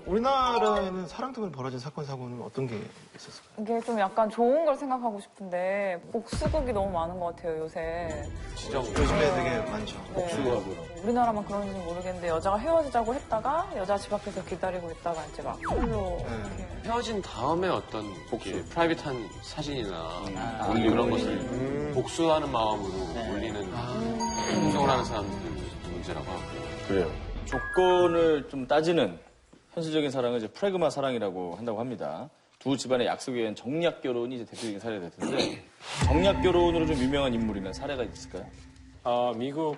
우리나라에는 사랑 때문에 벌어진 사건, 사고는 어떤 게 있었을까요? 이게 좀 약간 좋은 걸 생각하고 싶은데 복수극이 너무 많은 것 같아요, 요새. 진짜 요즘에 되게 많죠. 복수하고. 우리나라만 그런지 모르겠는데 여자가 헤어지자고 했다가 여자 집 앞에서 기다리고 있다가 이제 막 술로 이렇게. 헤어진 다음에 어떤 프라이빗한 사진이나 그런 것을 복수하는 마음으로 올리는 행동을 하는 사람들이 문제라고 하고. 그래요. 조건을 좀 따지는 현실적인 사랑을 이제 프래그마 사랑이라고 한다고 합니다. 두 집안의 약속에 의한 정략 결혼이 이제 대표적인 사례가 될 텐데 정략 결혼으로 좀 유명한 인물이나 사례가 있을까요? 미국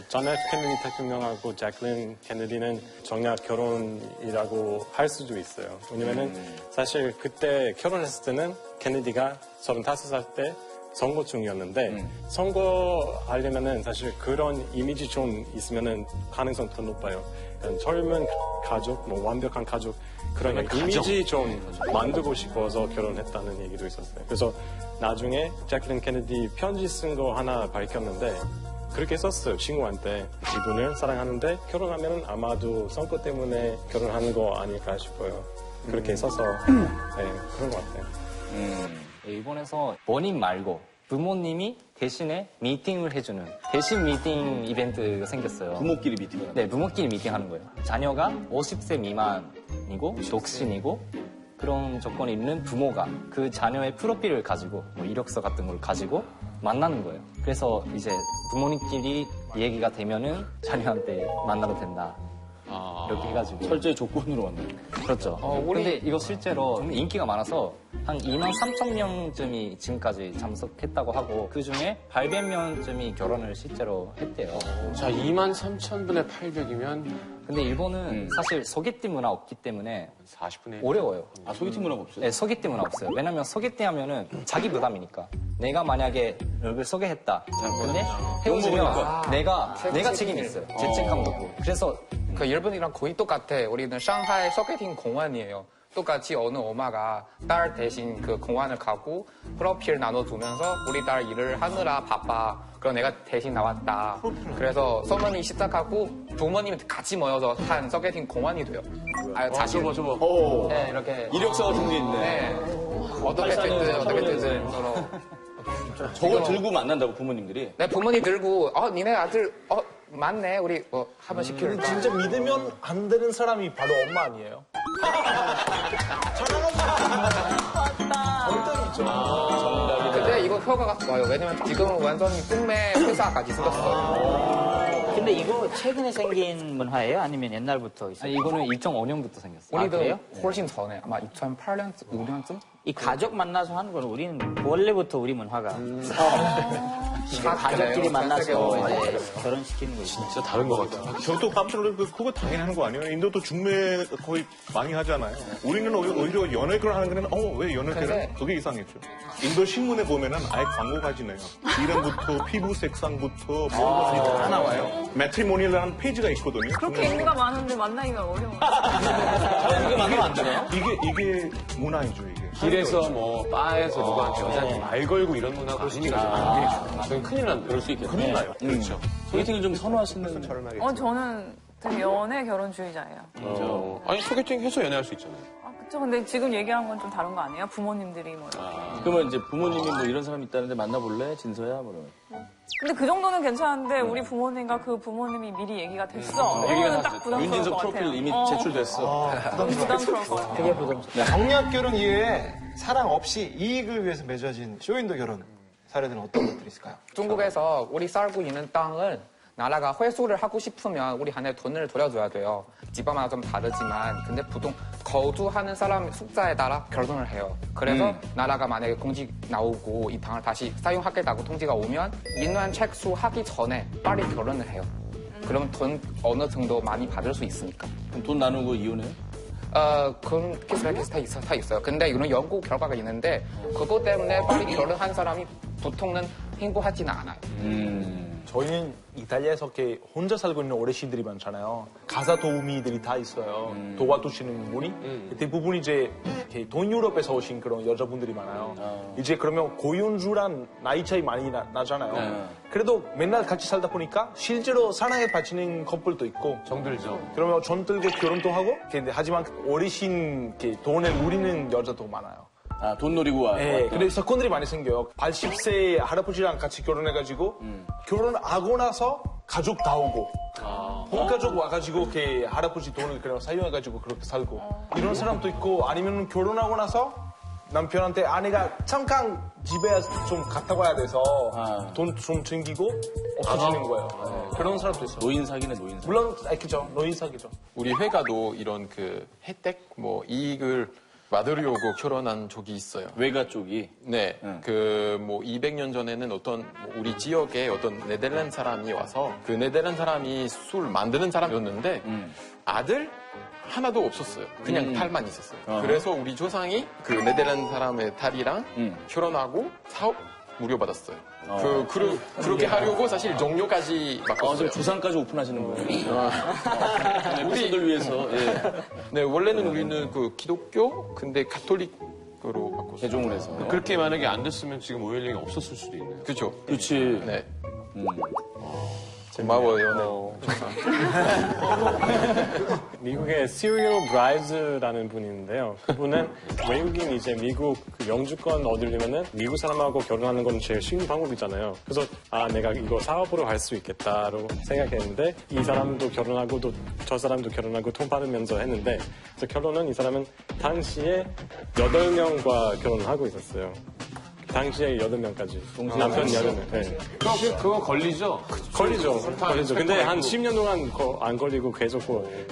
존 F 케네디 대통령하고 제클린 케네디는 정략 결혼이라고 할 수도 있어요. 왜냐면은 사실 그때 결혼했을 때는 케네디가 35살 때 선거 중이었는데 선거하려면은 사실 그런 이미지 좀 있으면은 가능성 더 높아요. 그러니까 젊은 가족, 완벽한 가족 그런 이미지 좀 만들고 싶어서 결혼했다는 얘기도 있었어요. 그래서 나중에 제클린 케네디 편지 쓴 거 하나 밝혔는데 그렇게 썼어요. 친구한테 이분을 사랑하는데 결혼하면 아마도 선거 때문에 결혼하는 거 아닐까 싶어요. 그렇게 써서 네, 그런 것 같아요. 일본에서 본인 말고 부모님이 대신에 미팅을 해주는 대신 미팅 이벤트가 생겼어요. 부모끼리 미팅을. 네, 부모끼리 미팅하는 거예요. 자녀가 50세 미만이고 독신이고 그런 조건이 있는 부모가 그 자녀의 프로필을 가지고 이력서 같은 걸 가지고 만나는 거예요. 그래서 이제 부모님끼리 얘기가 되면은 자녀한테 만나도 된다. 이렇게 해가지고 철저히 조건으로 왔네요. 그렇죠. 근데 이거 실제로 정말 인기가 많아서 한 2만 3천 명쯤이 지금까지 참석했다고 하고 그 중에 800명쯤이 결혼을 실제로 했대요. 자, 23,000분의 800이면 근데 일본은 사실 소개팅 문화 없기 때문에 40분의 1. 어려워요. 소개팅 문화가 없어요? 네, 소개팅 문화 없어요. 왜냐면 소개팅 하면은 자기 부담이니까. 내가 만약에 너를 소개했다. 근데 헤어지면 내가 책임이 있어요. 죄책감도 있고. 그래서 그 일본이랑 거의 똑같아. 우리는 상하이 소개팅 공원이에요. 똑같이 어느 엄마가 딸 대신 그 공원을 가고 프로필 나눠주면서 우리 딸 일을 하느라 바빠. 그럼 내가 대신 나왔다. 그래서 소문이 시작하고 부모님이 같이 모여서 한 소개팅 공원이 돼요. 자신 네, 이렇게 이력서 같은 게 있네. 네. 어떻게 됐든 서로. 저걸 들고 만난다고 부모님들이? 네, 부모님 들고 니네 아들 맞네. 우리 한번 시키는. 진짜 믿으면 안 되는 사람이 바로 엄마 아니에요? 근데 이거 효과가 좋아요. 왜냐면 지금은 완전히 꿈의 회사까지 생겼어요. 근데 이거 최근에 생긴 문화예요? 아니면 옛날부터 있어요? 아니, 이거는 2005년부터 생겼어요. 우리도 그래요? 훨씬 전에 아마 2008년, 5년쯤? 이 가족 만나서 하는 거는 우리는 원래부터 우리 문화가 가족끼리 만나서 이제 결혼시키는 거 있어요. 진짜 다른 것 같아요. 저도 깜짝 그거 당연히 하는 거 아니에요? 인도도 중매 거의 많이 하잖아요. 우리는 오히려 연애 결혼 하는 거는 왜 연애 결혼? 그게 이상했죠. 인도 신문에 보면은 아예 광고가 지네요. 이름부터 피부 색상부터 모든 것이 다 나와요. 매트리모니얼이라는 페이지가 있거든요. 그렇게 인구가 많은데 만나기가 어려워요. 이게 만나면 안 되나요? 이게 문화이죠, 이게. 길에서 바에서 누구한테 여자한테 말 걸고 이런 문화가 아니니까. 그건 큰일 난다. 그럴 수 있겠네. 큰일 나요. 그렇죠. 소개팅을 좀 선호하시는 저는 되게 연애 결혼주의자예요. 아니, 소개팅 해서 연애할 수 있잖아요. 그쵸. 근데 지금 얘기한 건 좀 다른 거 아니에요? 부모님들이 이렇게. 그러면 이제 부모님이 이런 사람이 있다는데 만나볼래? 진서야? 근데 그 정도는 괜찮은데 우리 부모님과 그 부모님이 미리 얘기가 됐어. 그러면 딱 부담스러울 윤진석 것 같아요. 프로필 이미 제출됐어. 부담스러울 것 같아요. 그게 부담스러워. 정략 결혼 이외에 사랑 없이 이익을 위해서 맺어진 쇼윈도 결혼 사례들은 어떤 것들이 있을까요? 중국에서 우리 살고 있는 땅을 나라가 회수를 하고 싶으면 우리한테 돈을 돌려줘야 돼요. 집안마다 좀 다르지만 근데 보통 거주하는 사람 숫자에 따라 결정을 해요. 그래서 나라가 만약에 공지 나오고 이 땅을 다시 사용하겠다고 통지가 오면 2년 착수하기 전에 빨리 결혼을 해요. 그러면 돈 어느 정도 많이 받을 수 있으니까. 그럼 돈 나누고 이혼해요? 그런 케이스가 다 있어요. 근데 이거는 연구 결과가 있는데 그것 때문에 빨리 결혼한 사람이 보통은 행복하지는 않아요. 저희는 이탈리아에서 이렇게 혼자 살고 있는 어르신들이 많잖아요. 가사 도우미들이 다 있어요. 도와주시는 분이. 대부분 이제 이렇게 동유럽에서 오신 그런 여자분들이 많아요. 이제 그러면 고연주랑 나이 차이 많이 나잖아요. 그래도 맨날 같이 살다 보니까 실제로 사랑에 빠지는 커플도 있고. 정들죠. 그러면 전 들고 결혼도 하고. 근데 하지만 어르신 이렇게 돈을 누리는 여자도 많아요. 아, 돈 노리고 와. 네, 그래서 사건들이 많이 생겨요. 80세 할아버지랑 같이 결혼해가지고 결혼하고 나서 가족 다 오고 온 가족 와가지고 이렇게 할아버지 돈을 그냥 사용해가지고 그렇게 살고 이런 사람도 있고 아니면 결혼하고 나서 남편한테 아내가 잠깐 집에 좀 갔다 와야 돼서 돈 좀 챙기고 없어지는 거예요. 네, 그런 사람도 있어요. 노인 사기네, 노인 사기. 물론 그죠, 노인 사기죠. 우리 회가도 이런 그 혜택, 뭐 이익을 받으려고 결혼한 적이 있어요. 외가 쪽이? 네. 그 뭐 200년 전에는 어떤 뭐 우리 지역에 어떤 네덜란드 사람이 와서 그 네덜란드 사람이 술 만드는 사람이었는데 아들 하나도 없었어요. 그냥 딸만 있었어요. 그래서 우리 조상이 그 네덜란드 사람의 딸이랑 결혼하고 사업 무료받았어요. 그렇게 하려고 사실 종료까지 바꿨어요. 조상까지 오픈하시는 거예요. 우리 들 위해서. 예. 네, 원래는 우리는 그 기독교, 근데 가톨릭으로 바꿨어요. 개종을 해서. 그렇게 만약에 안 됐으면 지금 오일링이 없었을 수도 있네요. 그렇죠. 그렇지. 네. 고마워요. 미국의 시리얼 브라이즈라는 분이 있는데요. 그분은 외국인 이제 미국 그 영주권 얻으려면은 미국 사람하고 결혼하는 건 제일 쉬운 방법이잖아요. 그래서 내가 이거 사업으로 할 수 있겠다로 생각했는데 이 사람도 결혼하고 또 저 사람도 결혼하고 돈 받으면서 했는데 그래서 결혼은 이 사람은 당시에 8명과 결혼을 하고 있었어요. 당시에 8명까지. 남편 8명. 네. 그거 걸리죠? 걸리죠. 근데 한 10년 동안 안 걸리고 계속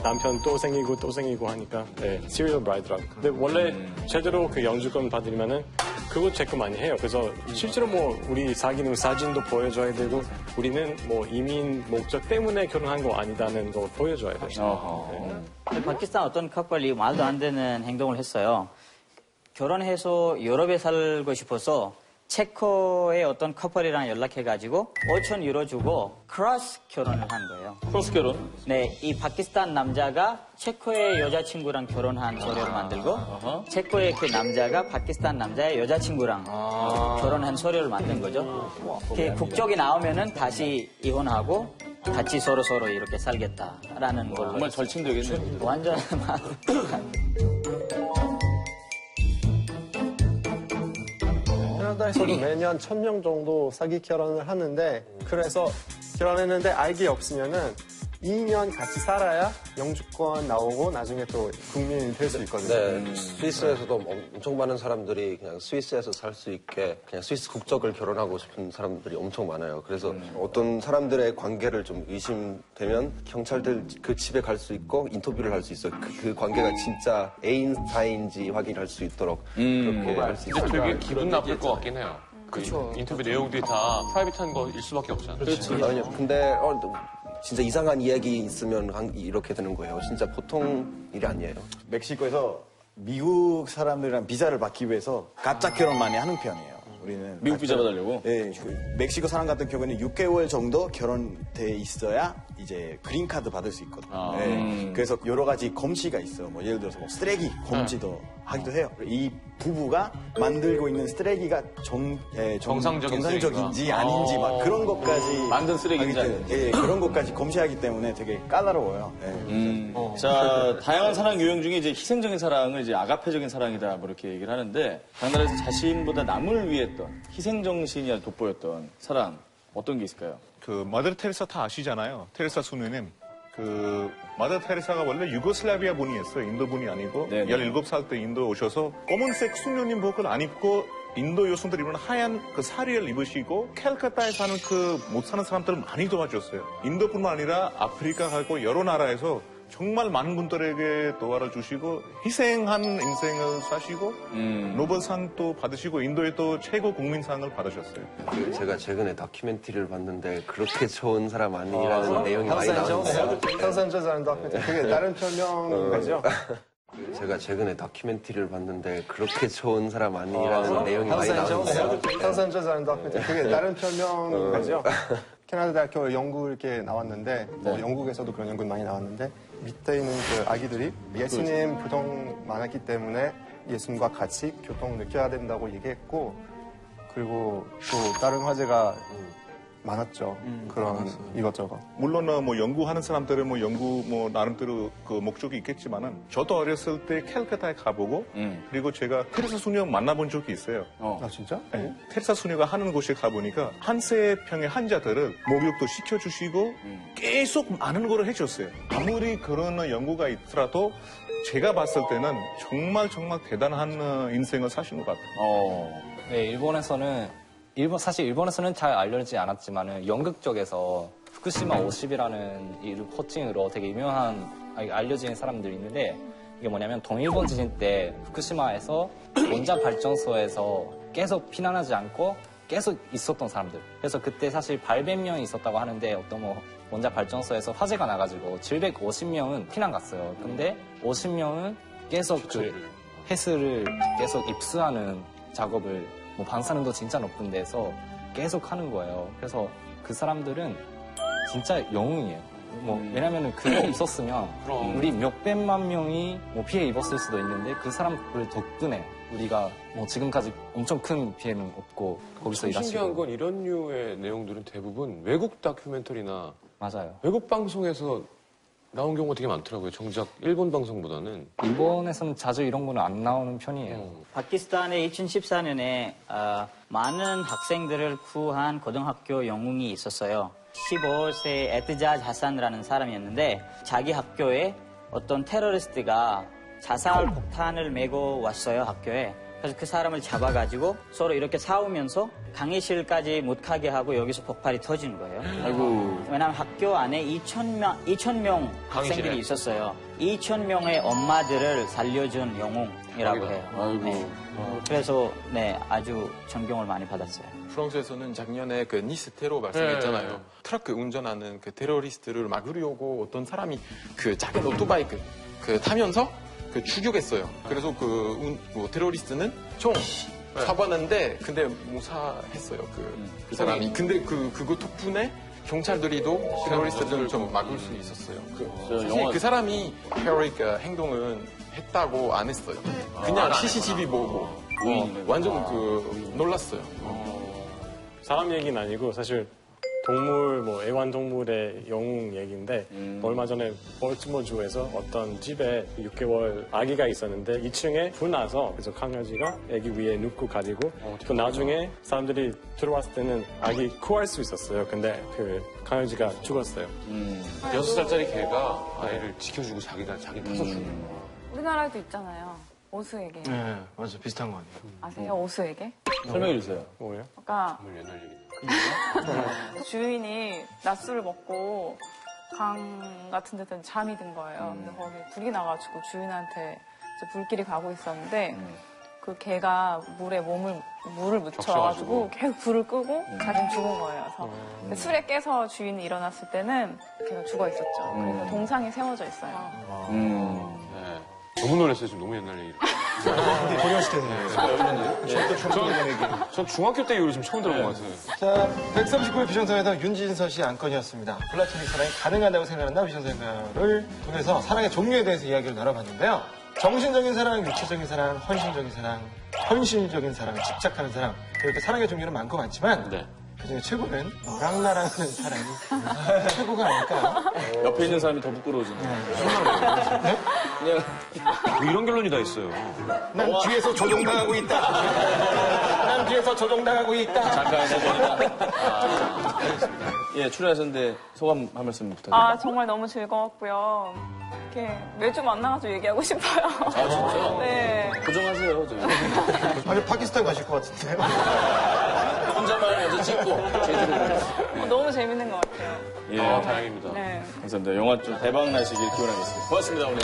남편 또 생기고 하니까, 네, 시리얼 브라이드라고. 근데 원래 제대로 그 영주권 받으려면은 그거 체크 많이 해요. 그래서 실제로 뭐 우리 사귀는 사진도 보여줘야 되고 우리는 뭐 이민 목적 때문에 결혼한 거 아니다는 거 보여줘야 돼요. 네. 파키스탄 어떤 커플이 말도 안 되는 행동을 했어요. 결혼해서 유럽에 살고 싶어서 체코의 어떤 커플이랑 연락해가지고 5,000 유로 주고 크로스 결혼을 한 거예요. 크로스 결혼? 네, 이 파키스탄 남자가 체코의 여자친구랑 결혼한 서류를 만들고 체코의 그 남자가 파키스탄 남자의 여자친구랑 결혼한 서류를 만든 거죠. 그 국적이 나오면은 다시 이혼하고 같이 서로 이렇게 살겠다라는 걸로. 정말 절친되겠네요. 완전 캐나다에서도 매년 1,000명 정도 사기 결혼을 하는데 그래서 결혼했는데 아기 없으면은 2년 같이 살아야 영주권 나오고 나중에 또 국민이 될 수 있거든요. 네, 스위스에서도 엄청 많은 사람들이 그냥 스위스에서 살 수 있게 그냥 스위스 국적을 결혼하고 싶은 사람들이 엄청 많아요. 그래서 어떤 사람들의 관계를 좀 의심되면 경찰들 그 집에 갈 수 있고 인터뷰를 할 수 있어요. 그 관계가 진짜 애인 사이인지 확인할 수 있도록 그렇게 할 수 있어요. 되게 기분 나쁠 것 같긴 해요. 그쵸. 인터뷰 내용들이 다 프라이빗한 거일 수밖에 없잖아요. 그렇지. 아니요. 근데 진짜 이상한 이야기 있으면 이렇게 되는 거예요. 진짜 보통 일이 아니에요. 멕시코에서 미국 사람들이랑 비자를 받기 위해서 가짜 결혼 많이 하는 편이에요. 우리는 미국 비자 받으려고? 네, 멕시코 사람 같은 경우에는 6개월 정도 결혼돼 있어야 이제 그린 카드 받을 수 있거든요. 네, 그래서 여러 가지 검시가 있어. 뭐 예를 들어서 쓰레기 검지도 하기도 해요. 이 부부가 만들고 있는 쓰레기가 정상적인지 아닌지 막 그런 것까지 만든 쓰레기인지 아닌지. 예, 그런 것까지 검시하기 때문에 되게 까다로워요. 네. 자, 다양한 사랑 유형 중에 이제 희생적인 사랑을 이제 아가페적인 사랑이다 뭐 이렇게 얘기를 하는데 당나라에서 자신보다 남을 위했던 희생정신이 돋보였던 사랑 어떤 게 있을까요? 그 마더 테레사 다 아시잖아요. 테레사 수녀님. 그 마더 테레사가 원래 유고슬라비아 분이었어요. 인도 분이 아니고 17살 때 인도 오셔서 검은색 수녀님복을 안 입고 인도 여성들이 입는 하얀 그 사리를 입으시고 캘커타에 사는 그 못 사는 사람들을 많이 도와줬어요. 인도뿐만 아니라 아프리카하고 여러 나라에서 정말 많은 분들에게 도와를 주시고 희생한 인생을 사시고 노벨상도 받으시고 인도의 또 최고 국민상을 받으셨어요. 제가 최근에 다큐멘터리를 봤는데 그렇게 좋은 사람 아니라는 내용이 많이 나왔어요. 현산조사는 다큐멘터리. 그게 다른 별명인 거죠? 제가 최근에 다큐멘터리를 봤는데 그렇게 좋은 사람 아니라는 내용이 많이 나왔어요. 현산조사는 다큐멘터리. 그게 다른 별명인 거죠? 캐나다 대학교 연구 이렇게 나왔는데 뭐 영국에서도 그런 연구 많이 나왔는데 밑에 있는 그 아기들이 예수님 교통 많았기 때문에 예수님과 같이 교통을 느껴야 된다고 얘기했고 그리고 또 다른 화제가 많았죠. 그런 이것저것. 물론 뭐 연구하는 사람들은 뭐 연구 뭐 나름대로 그 목적이 있겠지만은 저도 어렸을 때 캘커타에 가보고 그리고 제가 테레사 수녀 만나본 적이 있어요. 아 진짜? 네. 테레사 수녀가 하는 곳에 가보니까 한세평의 환자들을 목욕도 시켜주시고 계속 많은 거를 해줬어요. 아무리 그런 연구가 있더라도 제가 봤을 때는 정말 대단한 인생을 사신 것 같아요. 네, 사실 일본에서는 잘 알려지지 않았지만은 연극 쪽에서 후쿠시마 50이라는 이 호칭으로 되게 유명한 알려진 사람들이 있는데 이게 뭐냐면 동일본 지진 때 후쿠시마에서 원자 발전소에서 계속 피난하지 않고 계속 있었던 사람들. 그래서 그때 사실 800명이 있었다고 하는데 어떤 뭐 원자 발전소에서 화재가 나가지고 750명은 피난 갔어요. 근데 50명은 계속 그 헬스를 계속 입수하는 작업을 뭐 방사능도 진짜 높은 데서 계속 하는 거예요. 그래서 그 사람들은 진짜 영웅이에요. 뭐 왜냐면은 그거 없었으면 우리 몇백만 명이 뭐 피해 입었을 수도 있는데 그 사람들 덕분에 우리가 뭐 지금까지 엄청 큰 피해는 없고 거기서 일하시고. 신기한 건 이런 류의 내용들은 대부분 외국 다큐멘터리나 맞아요. 외국 방송에서 나온 경우가 되게 많더라고요. 정작 일본 방송보다는. 일본에서는 자주 이런 거는 안 나오는 편이에요. 파키스탄에 2014년에 많은 학생들을 구한 고등학교 영웅이 있었어요. 15세 에트자 자산이라는 사람이었는데 자기 학교에 어떤 테러리스트가 자살 폭탄을 메고 왔어요, 학교에. 그래서 그 사람을 잡아가지고 서로 이렇게 싸우면서 강의실까지 못 가게 하고 여기서 폭발이 터진 거예요. 아이고. 왜냐하면 학교 안에 2,000명 학생들이 있었어요. 2,000명의 엄마들을 살려준 영웅이라고 해요. 아이고. 네. 그래서 네, 아주 존경을 많이 받았어요. 프랑스에서는 작년에 그 니스 테러 발생했잖아요. 트럭 운전하는 그 테러리스트를 막으려고 어떤 사람이 그 작은 오토바이 그 타면서 그 추격했어요. 그래서 뭐 테러리스트는 총 잡았는데 근데 무사했어요. 그 사람이. 근데 그거 덕분에 경찰들이도 테러리스트들을 좀 막을 수 있었어요. 사실 그 사람이 헤어릭 행동은 했다고 안 했어요. 그냥 CCTV 보고 완전 놀랐어요. 사람 얘기는 아니고 사실 동물, 뭐 애완동물의 영웅 얘기인데 얼마 전에 볼티모어주에서 어떤 집에 6개월 아기가 있었는데 2층에 불 나서 그래서 강아지가 아기 위에 눕고 가지고 또 나중에 사람들이 들어왔을 때는 아기 구할 수 있었어요. 근데 그 강아지가 죽었어요. 6살짜리 개가 아이를 지켜주고 자기가 자기 타서 죽는 거야. 우리나라에도 있잖아요. 오수에게. 네, 맞아. 비슷한 거 아니에요. 아세요? 오수에게? 설명해 주세요. 뭐예요? 그러니까 정말 옛날 얘기. 주인이 낮술을 먹고 강 같은 데서 잠이 든 거예요. 근데 거기 불이 나가지고 주인한테 이제 불길이 가고 있었는데 그 개가 물을 묻혀가지고 계속 불을 끄고 자기는 죽은 거예요. 그래서 술에 깨서 주인이 일어났을 때는 걔가 죽어 있었죠. 그래서 동상이 세워져 있어요. 네. 너무 놀랐어요. 지금 너무 옛날 얘기. 전 중학교 때 이후로 지금 처음 들어본 것 같아요. 자, 139회 비정상회담 윤진서 씨 안건이었습니다. 플라토닉 사랑이 가능하다고 생각한다 비정상회담을 통해서 사랑의 종류에 대해서 이야기를 나눠봤는데요. 정신적인 사랑, 육체적인 사랑, 헌신적인 사랑, 현실적인 사랑, 집착하는 사랑 이렇게 사랑의 종류는 많고 많지만 그중에 최고는 너랑 나랑 하는 사랑이 최고가 아닐까요? 옆에 있는 사람이 더 부끄러워지네. 네? 그냥 뭐 이런 결론이 다 있어요. 난 뒤에서 조종당하고 있다. 난 뒤에서 조종당하고 있다. 잠깐 해보니까. 예, 출연하셨는데 소감 한 말씀 부탁드립니다. 아, 정말 너무 즐거웠고요. 이렇게 매주 만나가지고 얘기하고 싶어요. 아, 진짜요? 네. 고정하세요, 저희. 아니, 파키스탄 가실 것 같은데요? 혼자만 먼저 찍고, 제대로. 너무 재밌는 것 같아요. 예. 다행입니다. 네. 감사합니다. 영화 좀 대박 나시길 기원하겠습니다. 고맙습니다, 오늘.